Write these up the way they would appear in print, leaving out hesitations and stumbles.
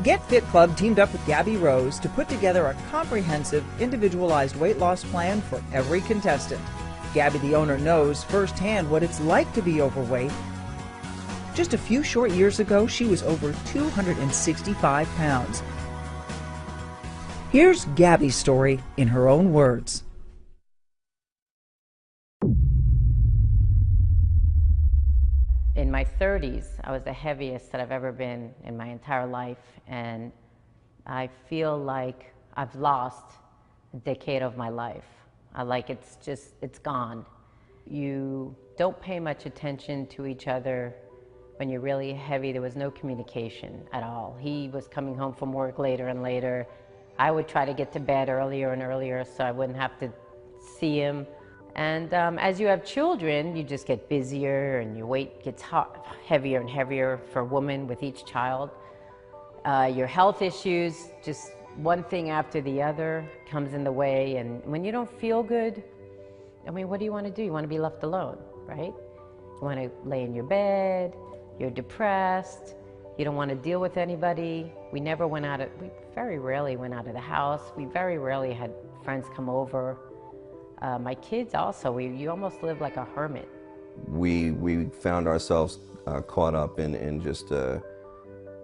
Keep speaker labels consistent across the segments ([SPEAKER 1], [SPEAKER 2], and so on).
[SPEAKER 1] Get Fit Club teamed up with Gabi Roses to put together a comprehensive, individualized weight loss plan for every contestant. Gabi, the owner, knows firsthand what it's like to be overweight. Just a few short years ago, she was over 265 pounds. Here's Gabi's story in her own words.
[SPEAKER 2] In my 30s, I was the heaviest that I've ever been in my entire life, and I feel like I've lost a decade of my life. It's gone. You don't pay much attention to each other when you're really heavy. There was no communication at all. He was coming home from work later and later. I would try to get to bed earlier and earlier so I wouldn't have to see him. And as you have children, you just get busier and your weight gets heavier and heavier for a woman with each child. Your health issues, just one thing after the other comes in the way. And when you don't feel good, I mean, what do you want to do? You want to be left alone, right? You want to lay in your bed, you're depressed, you don't want to deal with anybody. We very rarely went out of the house. We very rarely had friends come over. My kids also, you almost live like a hermit.
[SPEAKER 3] We found ourselves caught up in just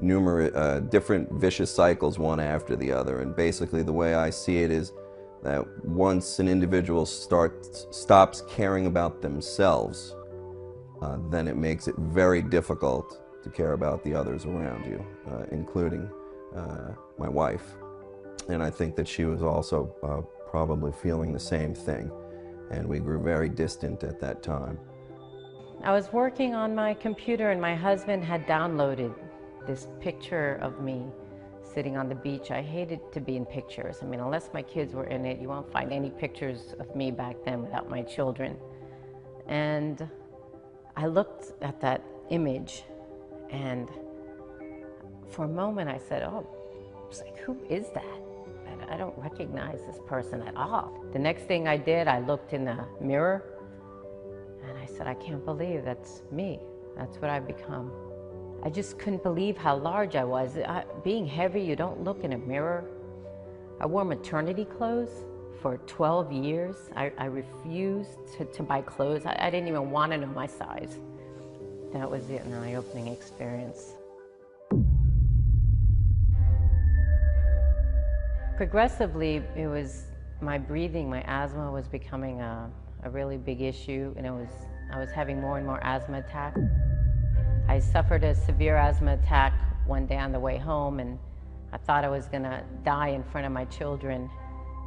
[SPEAKER 3] numerous different vicious cycles, one after the other. And basically the way I see it is that once an individual stops caring about themselves, then it makes it very difficult to care about the others around you, including my wife. And I think that she was also probably feeling the same thing, and we grew very distant at that time.
[SPEAKER 2] I was working on my computer and my husband had downloaded this picture of me sitting on the beach. I hated to be in pictures. I mean, unless my kids were in it, you won't find any pictures of me back then without my children. And I looked at that image, and for a moment I said, oh, it's like, who is that? I don't recognize this person at all. The next thing I did, I looked in the mirror and I said, I can't believe that's me. That's what I've become. I just couldn't believe how large I was. Being heavy, you don't look in a mirror. I wore maternity clothes for 12 years. I refused to buy clothes. I didn't even want to know my size. That was an eye-opening experience. Progressively, it was my breathing, my asthma was becoming a really big issue, and I was having more and more asthma attacks. I suffered a severe asthma attack one day on the way home, and I thought I was gonna die in front of my children.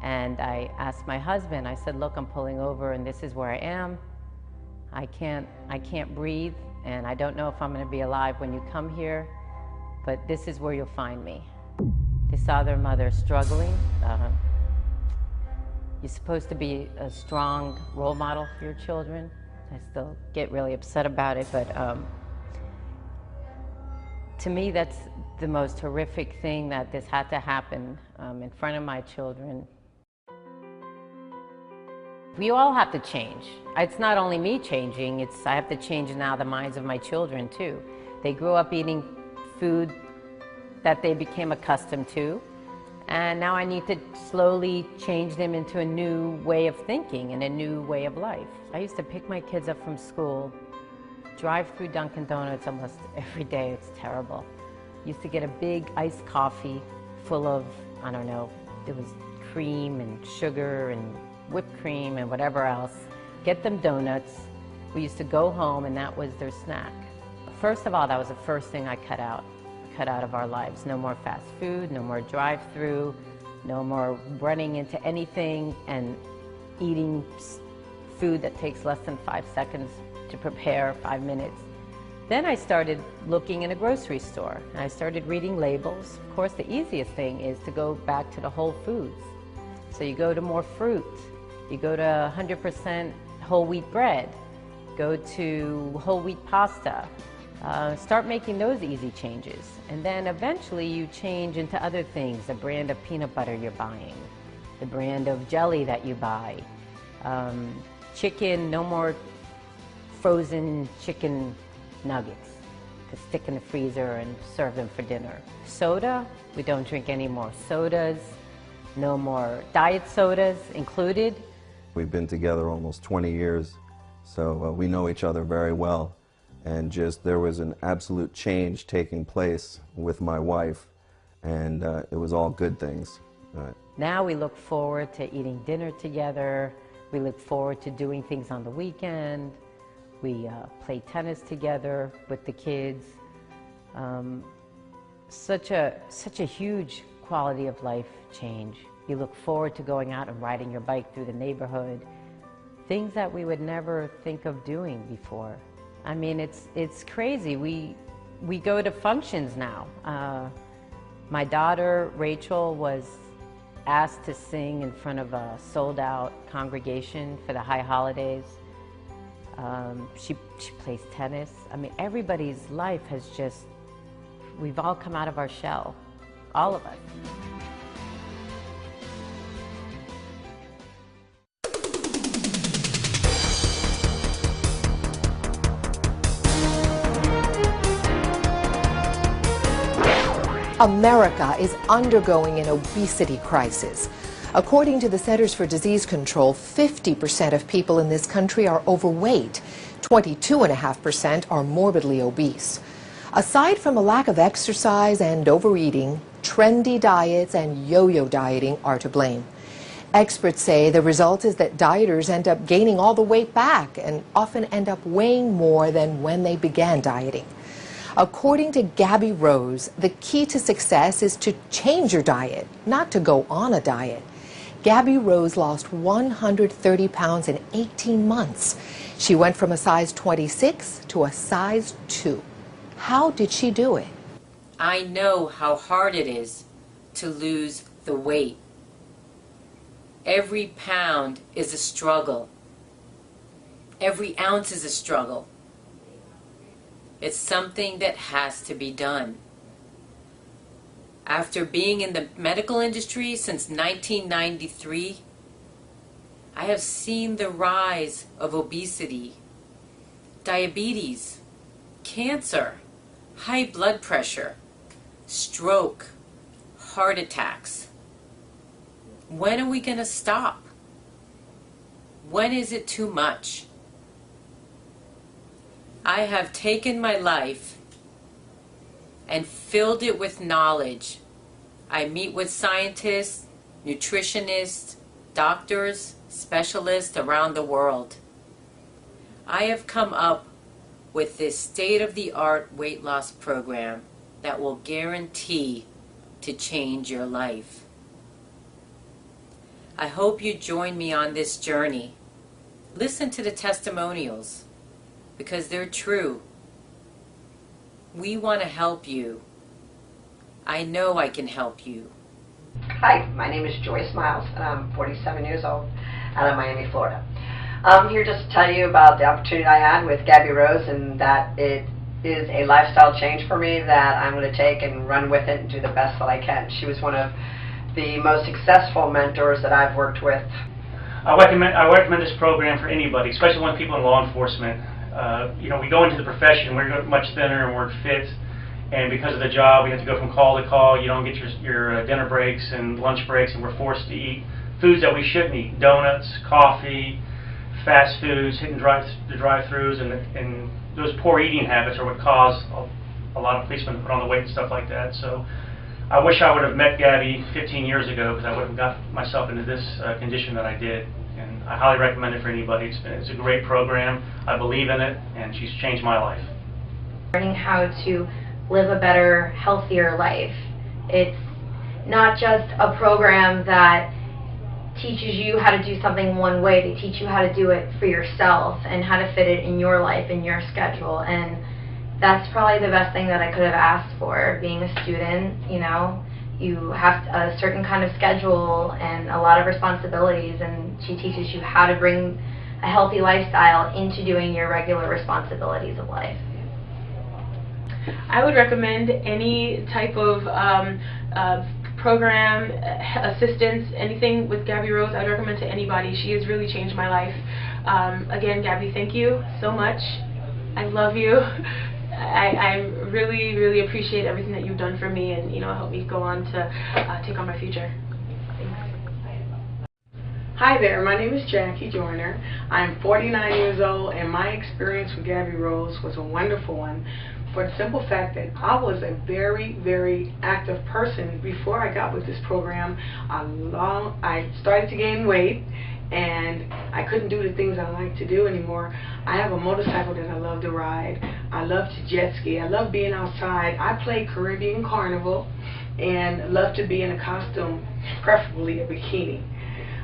[SPEAKER 2] And I asked my husband, I said, look, I'm pulling over and this is where I am. I can't breathe, and I don't know if I'm gonna be alive when you come here, but this is where you'll find me. This other mother struggling. You're supposed to be a strong role model for your children. I still get really upset about it, but to me, that's the most horrific thing, that this had to happen in front of my children. We all have to change. It's not only me changing, I have to change now the minds of my children too. They grew up eating food that they became accustomed to, and now I need to slowly change them into a new way of thinking and a new way of life. I used to pick my kids up from school, drive through Dunkin' Donuts almost every day. It's terrible. Used to get a big iced coffee full of, I don't know, it was cream and sugar and whipped cream and whatever else. Get them donuts. We used to go home and that was their snack. First of all, that was the first thing I cut out of our lives. No more fast food, no more drive-through, no more running into anything and eating food that takes less than 5 seconds to prepare, 5 minutes. Then I started looking in a grocery store and I started reading labels. Of course, the easiest thing is to go back to the Whole Foods. So you go to more fruit, you go to 100% whole wheat bread, go to whole wheat pasta. Start making those easy changes. And then eventually you change into other things, the brand of peanut butter you're buying, the brand of jelly that you buy. Chicken, no more frozen chicken nuggets. to stick in the freezer and serve them for dinner. Soda, we don't drink any more sodas, no more diet sodas included.
[SPEAKER 3] We've been together almost 20 years, so we know each other very well. And just there was an absolute change taking place with my wife, and it was all good things.
[SPEAKER 2] Now we look forward to eating dinner together. We look forward to doing things on the weekend. We play tennis together with the kids. Such a huge quality of life change. You look forward to going out and riding your bike through the neighborhood. Things that we would never think of doing before. I mean, it's crazy. We go to functions now. My daughter, Rachel, was asked to sing in front of a sold-out congregation for the high holidays. She plays tennis. I mean, everybody's life has just, we've all come out of our shell, all of us.
[SPEAKER 4] America is undergoing an obesity crisis. According to the Centers for Disease Control, 50% of people in this country are overweight. 22.5% are morbidly obese. Aside from a lack of exercise and overeating, trendy diets and yo-yo dieting are to blame. Experts say the result is that dieters end up gaining all the weight back and often end up weighing more than when they began dieting. According to Gabi Roses, the key to success is to change your diet, not to go on a diet. Gabi Roses lost 130 pounds in 18 months. She went from a size 26 to a size 2. How did she do it?
[SPEAKER 2] I know how hard it is to lose the weight. Every pound is a struggle. Every ounce is a struggle. It's something that has to be done. After being in the medical industry since 1993, I have seen the rise of obesity, diabetes, cancer, high blood pressure, stroke, heart attacks. When are we going to stop? When is it too much? I have taken my life and filled it with knowledge. I meet with scientists, nutritionists, doctors, specialists around the world. I have come up with this state-of-the-art weight loss program that will guarantee to change your life. I hope you join me on this journey. Listen to the testimonials, because they're true. We want to help you. I know I can help you.
[SPEAKER 5] Hi, my name is Joyce Miles, and I'm 47 years old, out of Miami, Florida. I'm here just to tell you about the opportunity I had with Gabi Roses, and that it is a lifestyle change for me that I'm going to take and run with it and do the best that I can. She was one of the most successful mentors that I've worked with.
[SPEAKER 6] I recommend this program for anybody, especially when people in law enforcement. You know, we go into the profession, we're much thinner and we're fit, and because of the job, we have to go from call to call. You don't get your dinner breaks and lunch breaks, and we're forced to eat foods that we shouldn't eat: donuts, coffee, fast foods, hitting the drive-thrus, and those poor eating habits are what cause a lot of policemen to put on the weight and stuff like that. So I wish I would have met Gabi 15 years ago, because I would have got myself into this condition that I did. And I highly recommend it for anybody. It's a great program. I believe in it, and she's changed my life.
[SPEAKER 7] Learning how to live a better, healthier life. It's not just a program that teaches you how to do something one way. They teach you how to do it for yourself and how to fit it in your life, in your schedule. And that's probably the best thing that I could have asked for. Being a student, you know, you have a certain kind of schedule and a lot of responsibilities, and she teaches you how to bring a healthy lifestyle into doing your regular responsibilities of life.
[SPEAKER 8] I would recommend any type of program, assistance, anything with Gabi Roses. I'd recommend to anybody. She has really changed my life. Again, Gabi, thank you so much. I love you. I'm really, really appreciate everything that you've done for me, and help me go on to take on my future. Thanks.
[SPEAKER 9] Hi there, my name is Jackie Joyner. I'm 49 years old, and my experience with Gabi Rose was a wonderful one for the simple fact that I was a very, very active person before I got with this program. I started to gain weight, and I couldn't do the things I like to do anymore. I have a motorcycle that I love to ride. I love to jet ski. I love being outside. I play Caribbean Carnival and love to be in a costume, preferably a bikini.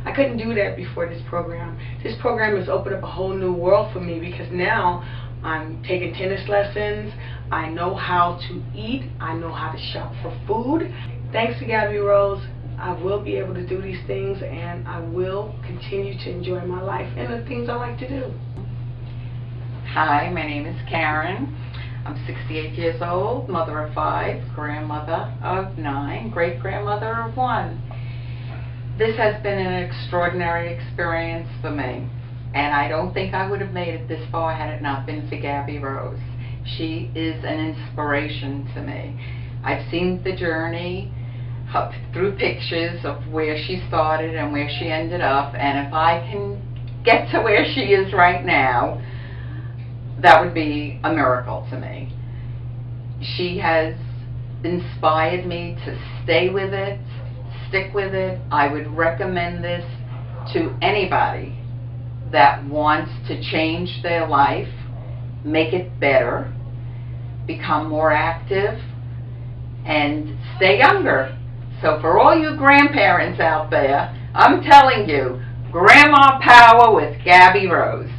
[SPEAKER 9] I couldn't do that before this program. This program has opened up a whole new world for me because now I'm taking tennis lessons. I know how to eat. I know how to shop for food. Thanks to Gabi Rose, I will be able to do these things, and I will continue to enjoy my life and the things I like to do.
[SPEAKER 10] Hi, my name is Karen. I'm 68 years old, mother of 5, grandmother of 9, great-grandmother of 1. This has been an extraordinary experience for me, and I don't think I would have made it this far had it not been for Gabi Rose. She is an inspiration to me. I've seen the journey up through pictures of where she started and where she ended up, and if I can get to where she is right now, that would be a miracle to me. She has inspired me to stay with it, stick with it. I would recommend this to anybody that wants to change their life, make it better, become more active, and stay younger. So for all you grandparents out there, I'm telling you, Grandma Power with Gabi Rose.